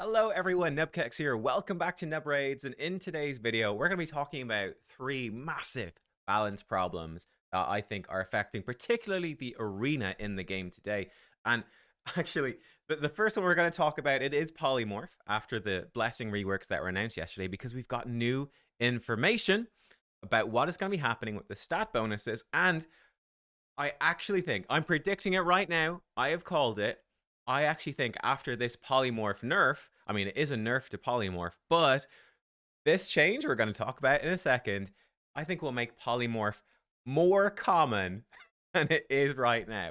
Hello everyone, nubkeks here. Welcome back to Nub Raids, and in today's video, we're going to be talking about three massive balance problems that I think are affecting particularly the arena in the game today. And actually, the first one we're going to talk about, it is Polymorph after the blessing reworks that were announced yesterday, because we've got new information about what is going to be happening with the stat bonuses. And I actually think, I'm predicting it right now, I have called it. I actually think after this polymorph nerf, I mean, it is a nerf to polymorph, but this change we're going to talk about in a second, I think will make polymorph more common than it is right now.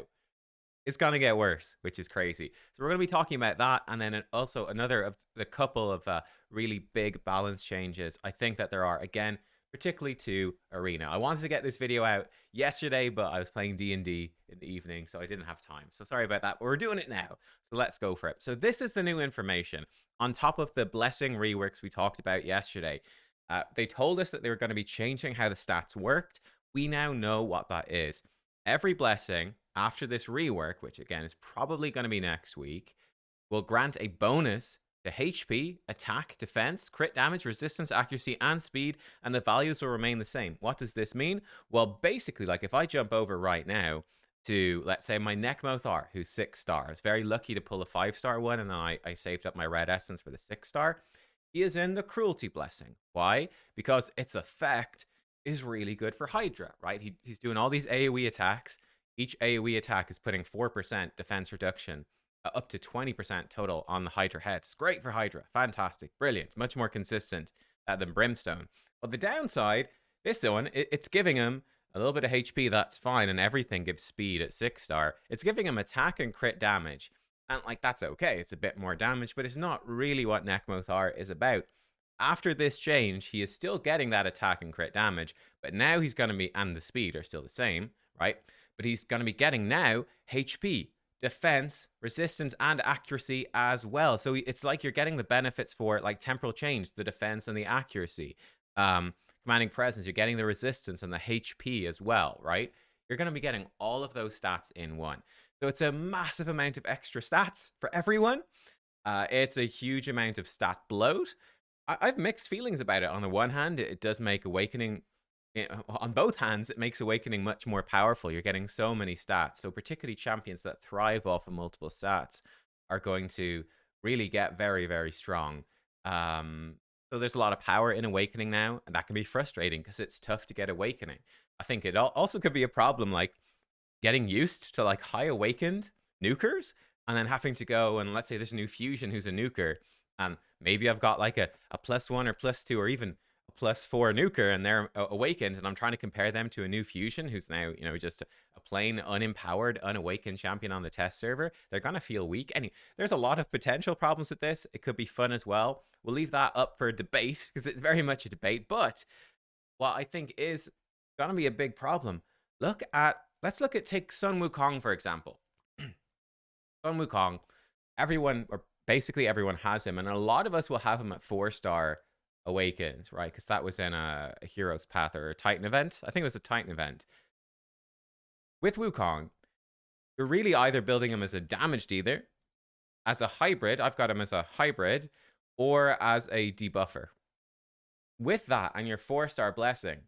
It's going to get worse, which is crazy. So we're going to be talking about that, and then also another of the couple of really big balance changes I think that there are, again, particularly to arena. I wanted to get this video out yesterday, but I was playing D&D in the evening, so I didn't have time. So sorry about that, but we're doing it now. So let's go for it. So this is the new information. On top of the blessing reworks we talked about yesterday, they told us that they were going to be changing how the stats worked. We now know what that is. Every blessing after this rework, which again is probably going to be next week, will grant a bonus to HP, attack, defense, crit damage, resistance, accuracy, and speed, and the values will remain the same. What does this mean? Well, basically, like if I jump over right now to, let's say, my Nekmothar, who's 6 stars, very lucky to pull a 5-star one, and then I saved up my red essence for the 6-star. He is in the Cruelty Blessing. Why? Because its effect is really good for Hydra, right? He's doing all these AoE attacks. Each AoE attack is putting 4% defense reduction, up to 20% total on the Hydra heads. Great for Hydra. Fantastic. Brilliant. Much more consistent than Brimstone. But the downside, this one, it's giving him a little bit of HP, that's fine, and everything gives speed at 6-star. It's giving him attack and crit damage. And, like, that's okay. It's a bit more damage, but it's not really what Nekmothar is about. After this change, he is still getting that attack and crit damage, but now he's going to be, and the speed are still the same, right? But he's going to be getting now HP, defense, resistance, and accuracy as well. So it's like you're getting the benefits for like temporal change, the defense and the accuracy. Commanding presence, you're getting the resistance and the HP as well, right? You're going to be getting all of those stats in one. So it's a massive amount of extra stats for everyone. It's a huge amount of stat bloat. I've mixed feelings about it. On the one hand, it does make Awakening, on both hands, it makes Awakening much more powerful. You're getting so many stats. So particularly champions that thrive off of multiple stats are going to really get very, very strong. So there's a lot of power in Awakening now, and that can be frustrating because it's tough to get Awakening. I think it also could be a problem, like getting used to like high awakened nukers, and then having to go and, let's say there's a new fusion who's a nuker, and maybe I've got like a +1 or +2 or even a +4 nuker, and they're awakened, and I'm trying to compare them to a new fusion who's now, you know, just a plain unempowered, unawakened champion on the test server. They're going to feel weak. There's a lot of potential problems with this. It could be fun as well. We'll leave that up for debate because it's very much a debate. But what I think is going to be a big problem, let's look at, take Sun Wukong, for example. Sun Wukong, everyone, or basically everyone has him, and a lot of us will have him at 4-star awakened, right? Because that was in a Hero's Path or a Titan event. I think it was a Titan event. With Wukong, you're really either building him as a damage dealer, as a hybrid, I've got him as a hybrid, or as a debuffer. With that and your 4-star blessing,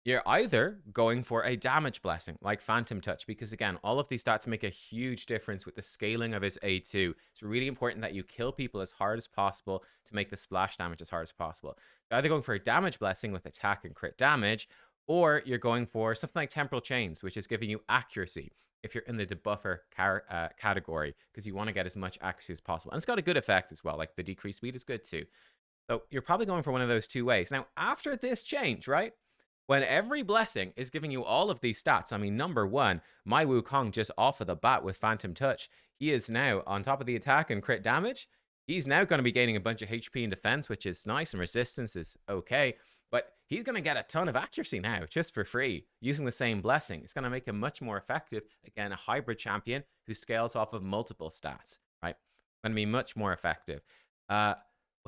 you're either going for a damage blessing like Phantom Touch, because again, all of these stats make a huge difference with the scaling of his A2. It's really important that you kill people as hard as possible to make the splash damage as hard as possible. You're either going for a damage blessing with attack and crit damage, or you're going for something like Temporal Chains, which is giving you accuracy if you're in the debuffer category, because you want to get as much accuracy as possible. And it's got a good effect as well, like the decreased speed is good too. So you're probably going for one of those two ways. Now, after this change, right? When every blessing is giving you all of these stats, I mean, number one, my Wukong just off of the bat with Phantom Touch, he is now on top of the attack and crit damage. He's now going to be gaining a bunch of HP and defense, which is nice, and resistance is okay. But he's going to get a ton of accuracy now, just for free, using the same blessing. It's going to make him much more effective. Again, a hybrid champion who scales off of multiple stats, right? Going to be much more effective. Well,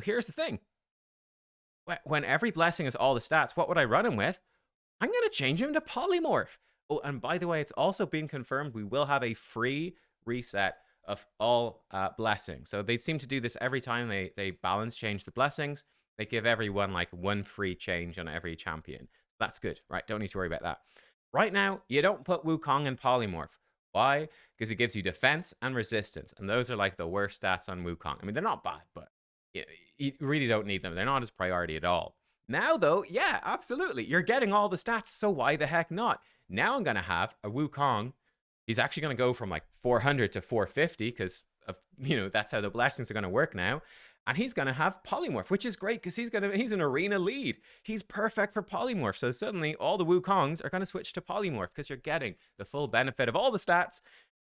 here's the thing. When every blessing is all the stats, what would I run him with? I'm going to change him to Polymorph. Oh, and by the way, it's also been confirmed we will have a free reset of all blessings. So they seem to do this every time they balance change the blessings. They give everyone like one free change on every champion. That's good, right? Don't need to worry about that. Right now, you don't put Wukong in Polymorph. Why? Because it gives you defense and resistance, and those are like the worst stats on Wukong. I mean, they're not bad, but you really don't need them. They're not his priority at all. Now, though, yeah, absolutely. You're getting all the stats, so why the heck not? Now I'm going to have a Wukong. He's actually going to go from like 400 to 450 because that's how the blessings are going to work now. And he's going to have Polymorph, which is great because he's an arena lead. He's perfect for Polymorph. So suddenly all the Wukongs are going to switch to Polymorph because you're getting the full benefit of all the stats.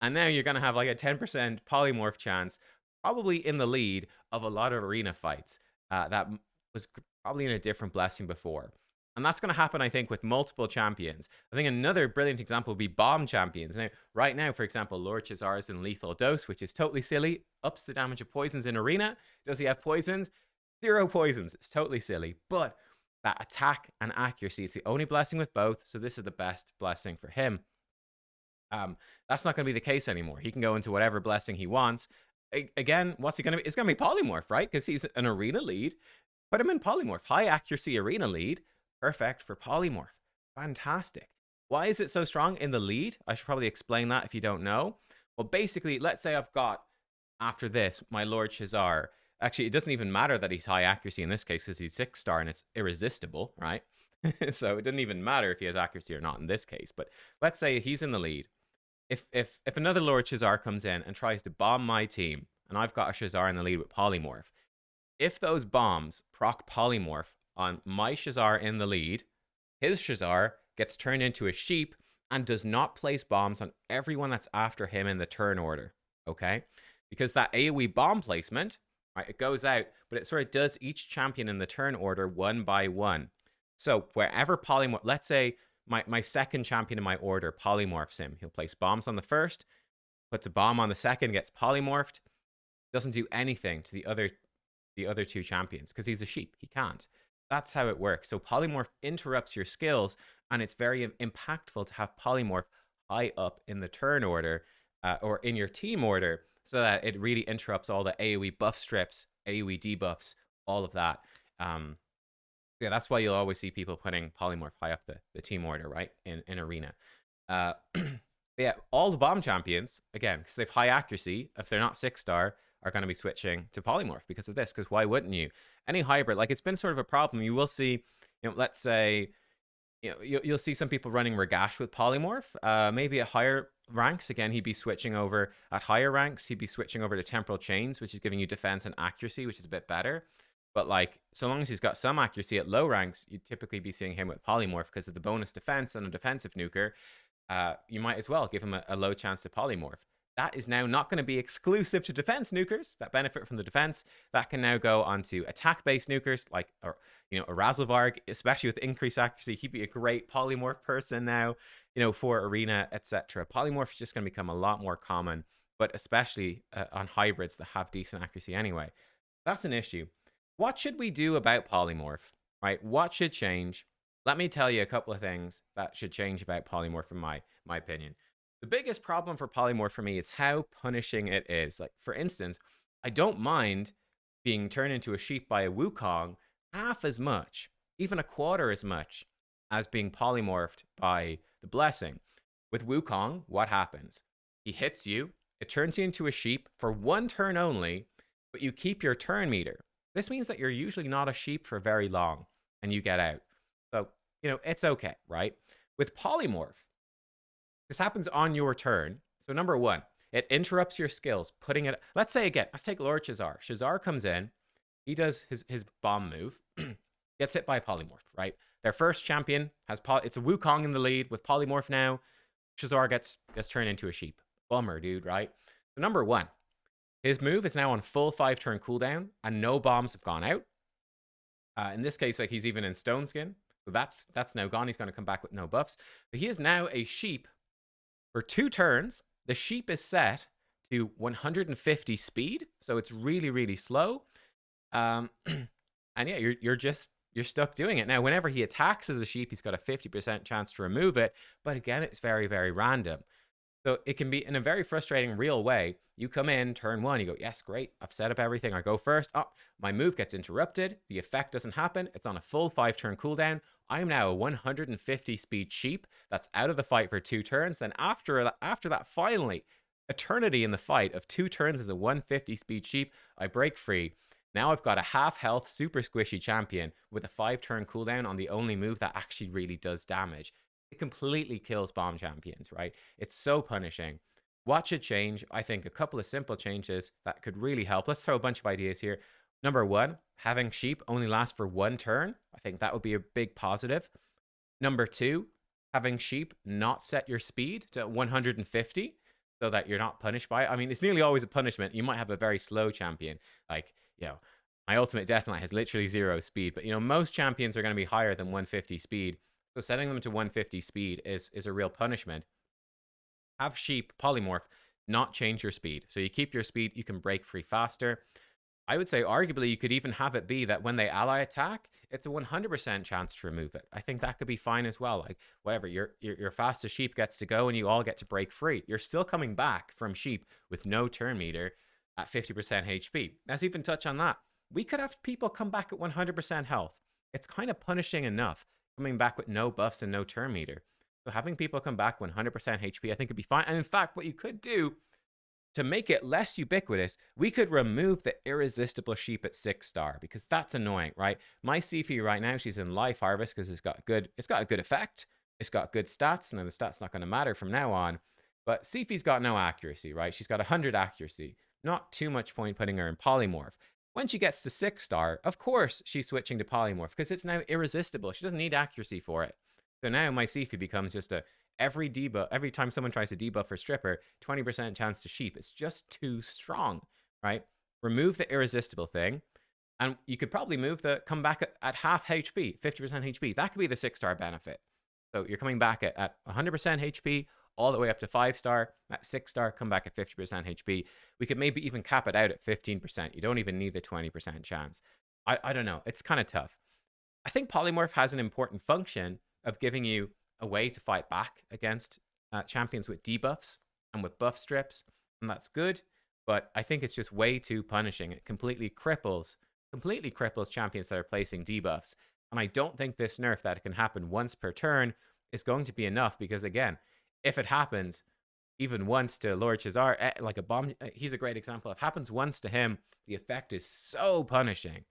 And now you're going to have like a 10% Polymorph chance, probably in the lead of a lot of arena fights. That was probably in a different blessing before. And that's going to happen, I think, with multiple champions. I think another brilliant example would be bomb champions. Now, right now, for example, Lord Chazar is in lethal dose, which is totally silly. Ups the damage of poisons in arena. Does he have poisons? 0 poisons. It's totally silly. But that attack and accuracy, it's the only blessing with both. So this is the best blessing for him. That's not going to be the case anymore. He can go into whatever blessing he wants. Again, what's he going to be? It's going to be Polymorph, right? Because he's an arena lead. Put him in Polymorph. High accuracy arena lead. Perfect for Polymorph. Fantastic. Why is it so strong in the lead? I should probably explain that if you don't know. Well, basically, let's say I've got, after this, my Lord Chazar. Actually, it doesn't even matter that he's high accuracy in this case because he's 6-star and it's irresistible, right? So it doesn't even matter if he has accuracy or not in this case. But let's say he's in the lead. If another Lord Chazar comes in and tries to bomb my team, and I've got a Chazar in the lead with Polymorph, if those bombs proc Polymorph on my Chazar in the lead, his Chazar gets turned into a sheep and does not place bombs on everyone that's after him in the turn order, okay? Because that AoE bomb placement, right, it goes out, but it sort of does each champion in the turn order one by one. So wherever Polymorph, let's say my second champion in my order polymorphs him. He'll place bombs on the first, puts a bomb on the second, gets polymorphed, doesn't do anything to the other 2 champions because he's a sheep. He can't. That's how it works. So Polymorph interrupts your skills, and it's very impactful to have Polymorph high up in the turn order or in your team order so that it really interrupts all the AoE buff strips, AoE debuffs, all of that. Yeah, that's why you'll always see people putting Polymorph high up the team order, right, in arena. Yeah, all the bomb champions, again, because they have high accuracy, if they're not 6-star, are going to be switching to Polymorph because of this, because why wouldn't you? Any hybrid, like it's been sort of a problem. You will see, let's say, you'll see some people running Ragash with Polymorph. Maybe at higher ranks, again, he'd be switching over. At higher ranks, he'd be switching over to Temporal Chains, which is giving you defense and accuracy, which is a bit better. But like, so long as he's got some accuracy at low ranks, you'd typically be seeing him with Polymorph because of the bonus defense and a defensive nuker. You might as well give him a low chance to Polymorph. That is now not going to be exclusive to defense nukers that benefit from the defense. That can now go onto attack-based nukers like, a Razelvarg, especially with increased accuracy. He'd be a great Polymorph person now, for arena, etc. Polymorph is just going to become a lot more common, but especially on hybrids that have decent accuracy anyway. That's an issue. What should we do about Polymorph, right? What should change? Let me tell you a couple of things that should change about Polymorph in my opinion. The biggest problem for Polymorph for me is how punishing it is. Like, for instance, I don't mind being turned into a sheep by a Wukong half as much, even a quarter as much, as being polymorphed by the blessing. With Wukong, what happens? He hits you, it turns you into a sheep for 1 turn only, but you keep your turn meter. This means that you're usually not a sheep for very long, and you get out. So, it's okay, right? With Polymorph, this happens on your turn. So number 1, it interrupts your skills, putting it... Let's say again, let's take Lord Chazar. Chazar comes in, he does his bomb move, gets hit by Polymorph, right? Their first champion has... It's a Wukong in the lead with Polymorph now. Chazar gets turned into a sheep. Bummer, dude, right? So number 1, his move is now on full 5-turn cooldown, and no bombs have gone out. In this case, like, he's even in Stone Skin. So that's now gone. He's going to come back with no buffs. But he is now a sheep for 2 turns. The sheep is set to 150 speed, so it's really, really slow. And yeah, you're stuck doing it. Now, whenever he attacks as a sheep, he's got a 50% chance to remove it. But again, it's very, very random. So it can be in a very frustrating real way. You come in turn one, you go, yes, great, I've set up everything. I go first. Oh, my move gets interrupted. The effect doesn't happen. It's on a full 5-turn cooldown. I'm now a 150 speed sheep that's out of the fight for 2 turns. Then after that, finally, eternity in the fight of 2 turns as a 150 speed sheep, I break free. Now I've got a half health, super squishy champion with a 5-turn cooldown on the only move that actually really does damage. It completely kills bomb champions, right? It's so punishing. What should change? I think a couple of simple changes that could really help. Let's throw a bunch of ideas here. Number one, having sheep only last for 1 turn. I think that would be a big positive. Number two, having sheep not set your speed to 150 so that you're not punished by it. I mean, it's nearly always a punishment. You might have a very slow champion. Like, my ultimate Death Knight has literally 0 speed, but most champions are going to be higher than 150 speed. So setting them to 150 speed is a real punishment. Have sheep polymorph not change your speed. So you keep your speed, you can break free faster. I would say arguably you could even have it be that when they ally attack, it's a 100% chance to remove it. I think that could be fine as well. Like whatever, your fastest sheep gets to go and you all get to break free. You're still coming back from sheep with no turn meter at 50% HP. Let's even touch on that. We could have people come back at 100% health. It's kind of punishing enough coming back with no buffs and no turn meter. So having people come back 100% HP, I think would be fine. And in fact, what you could do to make it less ubiquitous, we could remove the irresistible sheep at 6-star because that's annoying, right? My Sifi right now, she's in Life Harvest because it's got a good effect. It's got good stats, and the stats not going to matter from now on. But Sifi's got no accuracy, right? She's got 100 accuracy. Not too much point putting her in Polymorph. When she gets to 6-star, of course she's switching to Polymorph because it's now irresistible. She doesn't need accuracy for it. So now my Sifi becomes just every time someone tries to debuff or stripper, 20% chance to sheep. It's just too strong, right? Remove the irresistible thing, and you could probably move the come back at half HP, 50% HP. That could be the 6-star benefit. So you're coming back at 100% HP all the way up to 5-star. At 6-star, come back at 50% HP. We could maybe even cap it out at 15%. You don't even need the 20% chance. I don't know. It's kind of tough. I think Polymorph has an important function of giving you a way to fight back against champions with debuffs and with buff strips, and that's good. But I think it's just way too punishing. It completely cripples champions that are placing debuffs. And I don't think this nerf that it can happen once per turn is going to be enough because, again, if it happens even once to Lord Shazar, like a bomb, he's a great example. If it happens once to him, the effect is so punishing.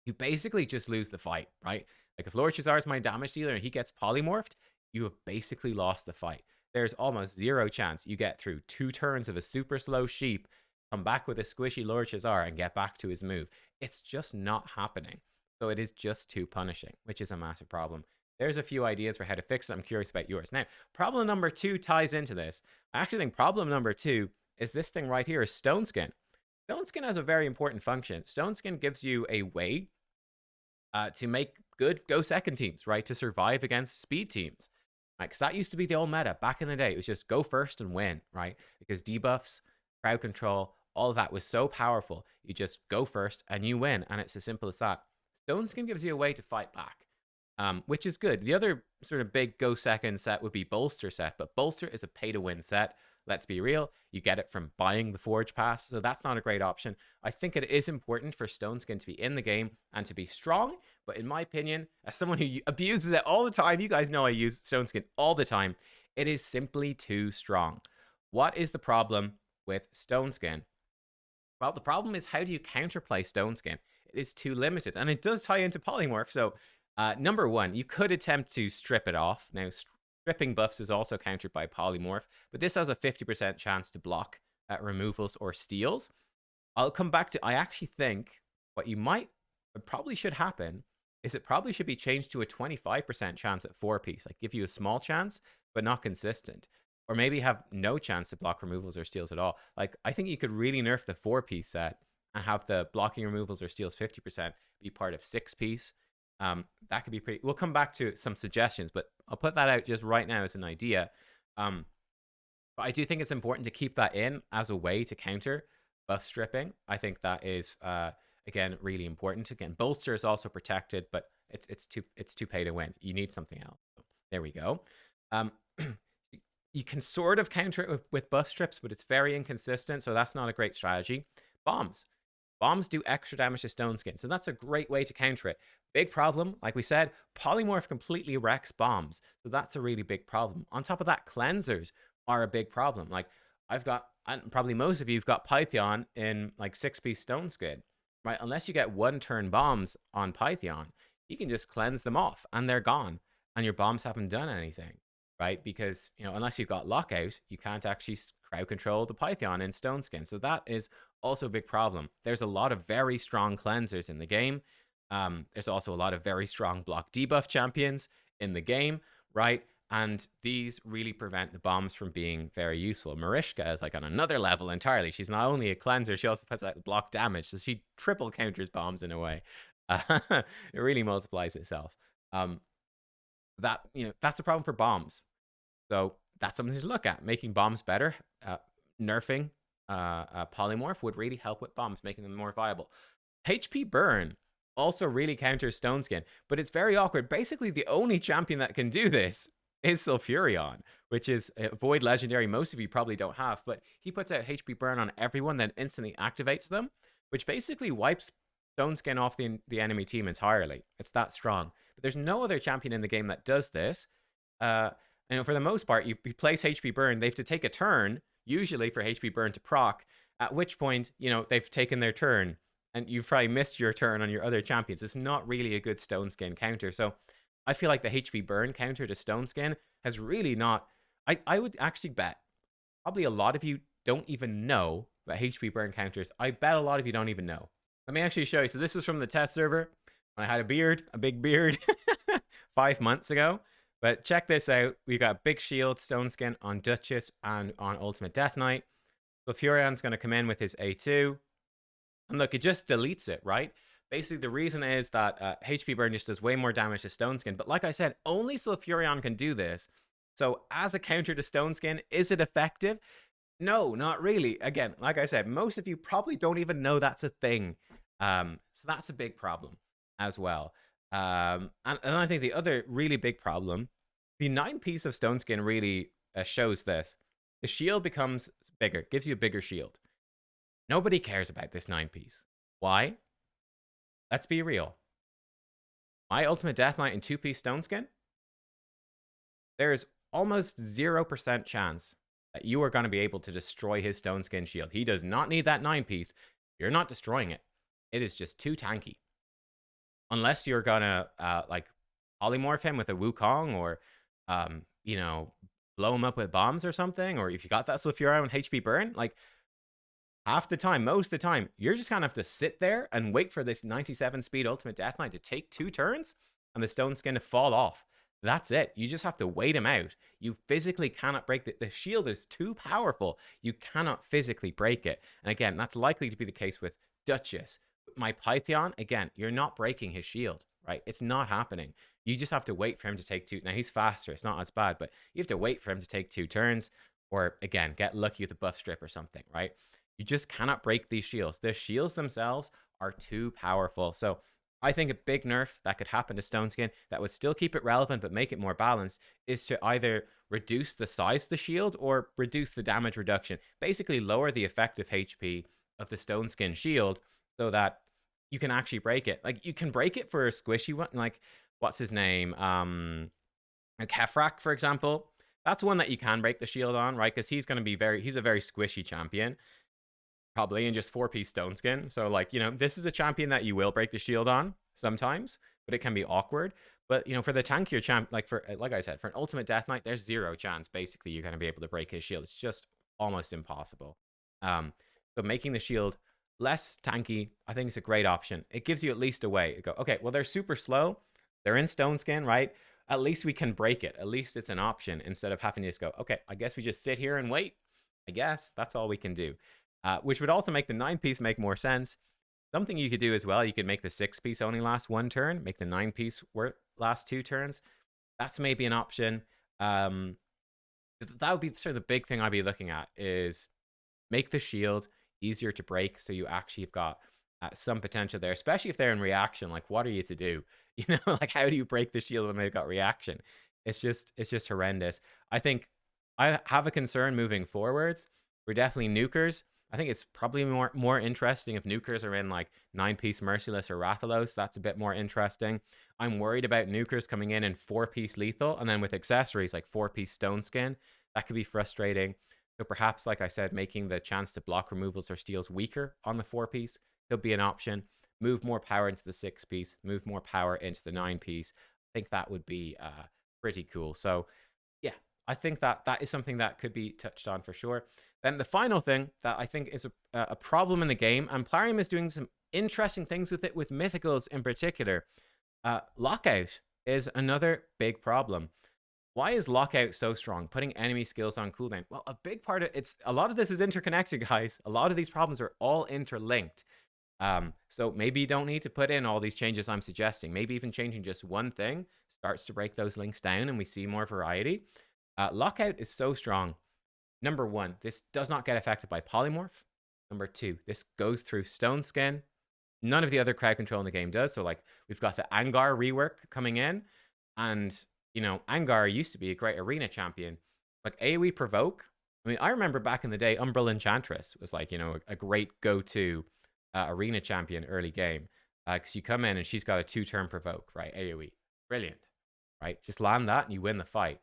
You basically just lose the fight, right? Like if Lord Shazar is my damage dealer and he gets polymorphed, you have basically lost the fight. There's almost 0 chance you get through 2 turns of a super slow sheep, come back with a squishy Lord Shazar and get back to his move. It's just not happening. So it is just too punishing, which is a massive problem. There's a few ideas for how to fix it. I'm curious about yours. Now, problem number 2 ties into this. I actually think problem number 2 is this thing right here, is Stone Skin. Stone Skin has a very important function. Stone Skin gives you a way to make good go second teams, right? To survive against speed teams. Because that used to be the old meta back in the day. It was just go first and win, right? Because debuffs, crowd control, all of that was so powerful. You just go first and you win. And it's as simple as that. Stone Skin gives you a way to fight back, which is good. The other sort of big go second set would be Bolster set. But Bolster is a pay to win set. Let's be real. You get it from buying the Forge Pass. So that's not a great option. I think it is important for Stone Skin to be in the game and to be strong. But in my opinion, as someone who abuses it all the time, you guys know I use Stone Skin all the time, it is simply too strong. What is the problem with Stone Skin? Well, the problem is how do you counterplay Stone Skin? It is too limited. And it does tie into Polymorph. So number one, you could attempt to strip it off. Now, stripping buffs is also countered by Polymorph, but this has a 50% chance to block removals or steals. I'll come back to, I actually think what probably should happen is it probably should be changed to a 25% chance at 4-piece. Like give you a small chance, but not consistent. Or maybe have no chance to block removals or steals at all. Like I think you could really nerf the 4-piece set and have the blocking removals or steals 50% be part of 6-piece. That could be pretty. We'll come back to some suggestions, but I'll put that out just right now as an idea. But I do think it's important to keep that in as a way to counter buff stripping. I think that is again really important. Again, Bolster is also protected, but it's too pay to win. You need something else. So, there we go. You can sort of counter it with buff strips, but it's very inconsistent, so that's not a great strategy. Bombs. Bombs do extra damage to Stone Skin, so that's a great way to counter it. Big problem, like we said, Polymorph completely wrecks bombs, so that's a really big problem. On top of that, cleansers are a big problem. Like, I've got, and probably most of you have got Python in like 6-piece Stone Skin, right? Unless you get 1-turn bombs on Python, you can just cleanse them off and they're gone, and your bombs haven't done anything, right? Because, unless you've got Lockout, you can't actually crowd control the Python in Stone Skin, so that is also a big problem. There's a lot of very strong cleansers in the game. There's also a lot of very strong block debuff champions in the game, right? And these really prevent the bombs from being very useful. Marishka is like on another level entirely. She's not only a cleanser, she also puts out block damage, so she triple counters bombs in a way. It really multiplies itself. That's a problem for bombs. So that's something to look at. Making bombs better, nerfing Polymorph would really help with bombs, making them more viable. HP burn also really counters Stone Skin, but it's very awkward. Basically, the only champion that can do this is Sulfurion, which is a void legendary most of you probably don't have, but he puts out HP burn on everyone, then instantly activates them, which basically wipes Stone Skin off the enemy team entirely. It's that strong. But there's no other champion in the game that does this. For the most part, you place HP burn, they have to take a turn, usually for HP burn to proc, at which point, they've taken their turn, and you've probably missed your turn on your other champions. It's not really a good Stone Skin counter. So I feel like the HP burn counter to Stone Skin has really not... I would actually bet probably a lot of you don't even know about HP burn counters. I bet a lot of you don't even know. Let me actually show you. So this is from the test server when I had a big beard, 5 months ago. But check this out. We got Big Shield, Stone Skin on Duchess and on Ultimate Death Knight. So Furion's going to come in with his A2. And look, it just deletes it, right? Basically, the reason is that HP burn just does way more damage to Stone Skin. But like I said, only Sulfurion can do this. So as a counter to Stone Skin, is it effective? No, not really. Again, like I said, most of you probably don't even know that's a thing. So that's a big problem as well. And I think the other really big problem, the 9-piece of Stone Skin really shows this. The shield becomes bigger, gives you a bigger shield. Nobody cares about this 9-piece. Why? Let's be real. My Ultimate Death Knight in 2-piece Stone Skin, there's almost 0% chance that you are going to be able to destroy his Stone Skin shield. He does not need that 9-piece. You're not destroying it. It is just too tanky. Unless you're gonna polymorph him with a Wukong, or blow him up with bombs or something, or if you got that Sulfurion with HP burn, like half the time, most of the time, you're just gonna have to sit there and wait for this 97 speed Ultimate Death Knight to take 2 turns and the Stone Skin to fall off. That's it. You just have to wait him out. You physically cannot break the shield is too powerful. You cannot physically break it. And again, that's likely to be the case with Duchess. My Python, again, you're not breaking his shield, right? It's not happening. You just have to wait for him to take 2. Now, he's faster. It's not as bad, but you have to wait for him to take 2 turns, or, again, get lucky with a buff strip or something, right? You just cannot break these shields. The shields themselves are too powerful. So I think a big nerf that could happen to Stone Skin that would still keep it relevant but make it more balanced is to either reduce the size of the shield or reduce the damage reduction. Basically, lower the effective HP of the Stone Skin shield, so that you can actually break it. Like, you can break it for a squishy one, like, what's his name? Like Hefrak, for example. That's one that you can break the shield on, right? Because he's going to be he's a very squishy champion, probably in just 4-piece Stone Skin. So, this is a champion that you will break the shield on sometimes, but it can be awkward. But, for the tankier champ, like I said, for an Ultimate Death Knight, there's 0 chance, basically, you're going to be able to break his shield. It's just almost impossible. So making the shield less tanky, I think, is a great option. It gives you at least a way to go, okay, well, they're super slow. They're in Stone Skin, right? At least we can break it. At least it's an option, instead of having to just go, okay, I guess we just sit here and wait. I guess that's all we can do. Which would also make the 9-piece make more sense. Something you could do as well, you could make the 6-piece only last 1 turn, make the 9-piece last 2 turns. That's maybe an option. That would be sort of the big thing I'd be looking at, is make the shield easier to break, so you actually have got some potential there, especially if they're in reaction. Like, what are you to do? Like, how do you break the shield when they've got reaction? It's just horrendous. I think I have a concern moving forwards. We're definitely nukers. I think it's probably more interesting if nukers are in like 9-piece Merciless or Rathalos. That's a bit more interesting. I'm worried about nukers coming in 4-piece lethal, and then with accessories like 4-piece Stone Skin. That could be frustrating. So perhaps, like I said, making the chance to block removals or steals weaker on the 4-piece could be an option. Move more power into the 6-piece, move more power into the 9-piece. I think that would be pretty cool. So yeah, I think that is something that could be touched on for sure. Then the final thing that I think is a problem in the game, and Plarium is doing some interesting things with it, with Mythicals in particular. Lockout is another big problem. Why is Lockout so strong? Putting enemy skills on cooldown. Well, a big part of a lot of this is interconnected, guys. A lot of these problems are all interlinked. So maybe you don't need to put in all these changes I'm suggesting. Maybe even changing just one thing starts to break those links down and we see more variety. Lockout is so strong. Number 1, this does not get affected by Polymorph. Number 2, this goes through Stone Skin. None of the other crowd control in the game does. So, like, we've got the Angar rework coming in. And, you know, Angar used to be a great arena champion. Like, AoE Provoke. I mean, I remember back in the day, Umbral Enchantress was, like, you know, a great go-to arena champion early game. Because you come in and she's got a 2-turn Provoke, right? AoE. Brilliant, right? Just land that and you win the fight.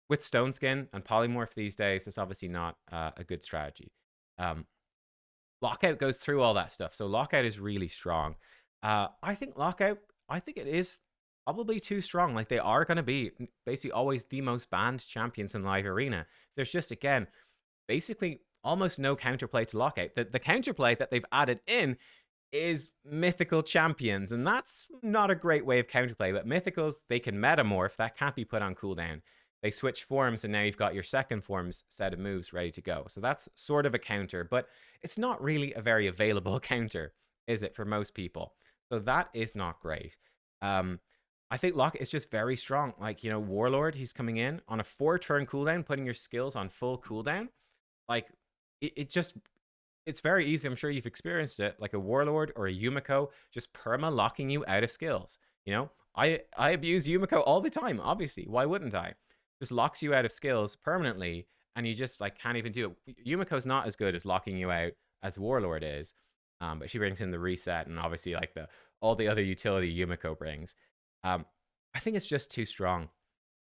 With Stone Skin and Polymorph these days, it's obviously not a good strategy. Lockout goes through all that stuff, so Lockout is really strong. I think Lockout, I think it is probably too strong. Like, they are going to be basically always the most banned champions in live arena. There's just, again, basically almost no counterplay to Lockout. The counterplay that they've added in is mythical champions, and that's not a great way of counterplay. But mythicals, they can metamorph. That can't be put on cooldown. They switch forms, and now you've got your second form's set of moves ready to go. So that's sort of a counter, but it's not really a very available counter, is it, for most people? So that is not great. I think Locke is just very strong. Like, you know, Warlord, he's coming in on a 4-turn cooldown, putting your skills on full cooldown. Like, it's very easy. I'm sure you've experienced it. Like a Warlord or a Yumiko just perma-locking you out of skills. You know, I abuse Yumiko all the time, obviously. Why wouldn't I? Just locks you out of skills permanently, and you just like can't even do it. Yumiko's not as good as locking you out as Warlord is, but she brings in the reset and obviously like all the other utility Yumiko brings. I think it's just too strong.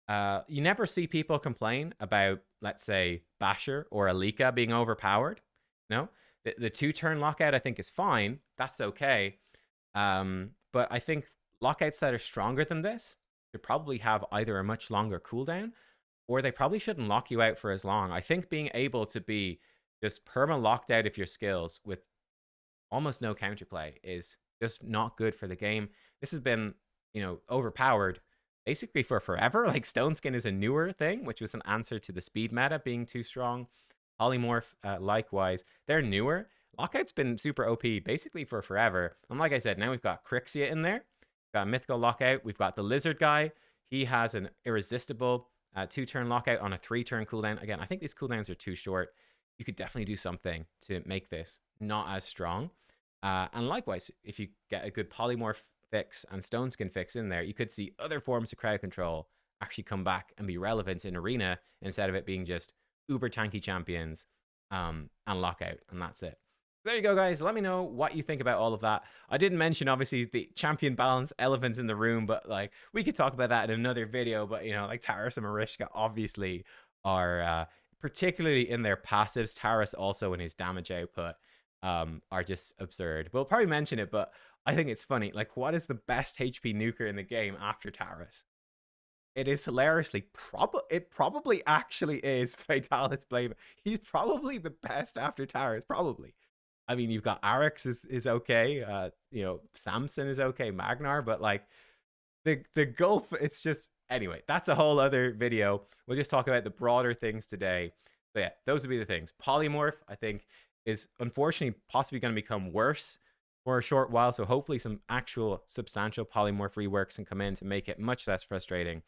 You never see people complain about, let's say, Basher or Alika being overpowered. No, the 2-turn lockout I think is fine. That's okay. But I think lockouts that are stronger than this should probably have either a much longer cooldown, or they probably shouldn't lock you out for as long. I think being able to be just perma locked out of your skills with almost no counterplay is just not good for the game. This has been, you know, overpowered basically for forever. Like, Stone Skin is a newer thing, which was an answer to the speed meta being too strong. Polymorph, likewise, they're newer. Lockout's been super OP basically for forever. And like I said, now we've got Crixia in there. We've got Mythical Lockout. We've got the Lizard guy. He has an irresistible 2-turn lockout on a 3-turn cooldown. Again, I think these cooldowns are too short. You could definitely do something to make this not as strong. And likewise, if you get a good Polymorph fix and Stone Skin fix in there, you could see other forms of crowd control actually come back and be relevant in arena instead of it being just uber tanky champions and lockout, and that's it. There you go, guys. Let me know what you think about all of that. I didn't mention, obviously, the champion balance elephant in the room, but like we could talk about that in another video. But, you know, like Taras and Marishka obviously are, particularly in their passives. Taras also in his damage output are just absurd. We'll probably mention it, but I think it's funny. Like, what is the best HP nuker in the game after Taras? It is hilariously it probably actually is Fatalis Blade. He's probably the best after Taras, probably. I mean, you've got Arix is okay. You know, Samson is okay. Magnar, but like the gulf, it's just, anyway, that's a whole other video. We'll just talk about the broader things today. So yeah, those would be the things. Polymorph, I think, is unfortunately possibly going to become worse for a short while. So hopefully some actual substantial polymorph reworks can come in to make it much less frustrating.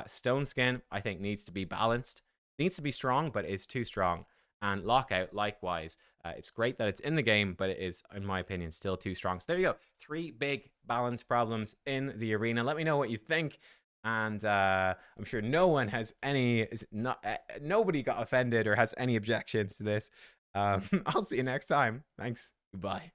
Stone Skin, I think, needs to be balanced. Needs to be strong, but is too strong. And Lockout, likewise. It's great that it's in the game, but it is, in my opinion, still too strong. So there you go. 3 big balance problems in the arena. Let me know what you think. And I'm sure no one has any, nobody got offended or has any objections to this. I'll see you next time. Thanks. Goodbye.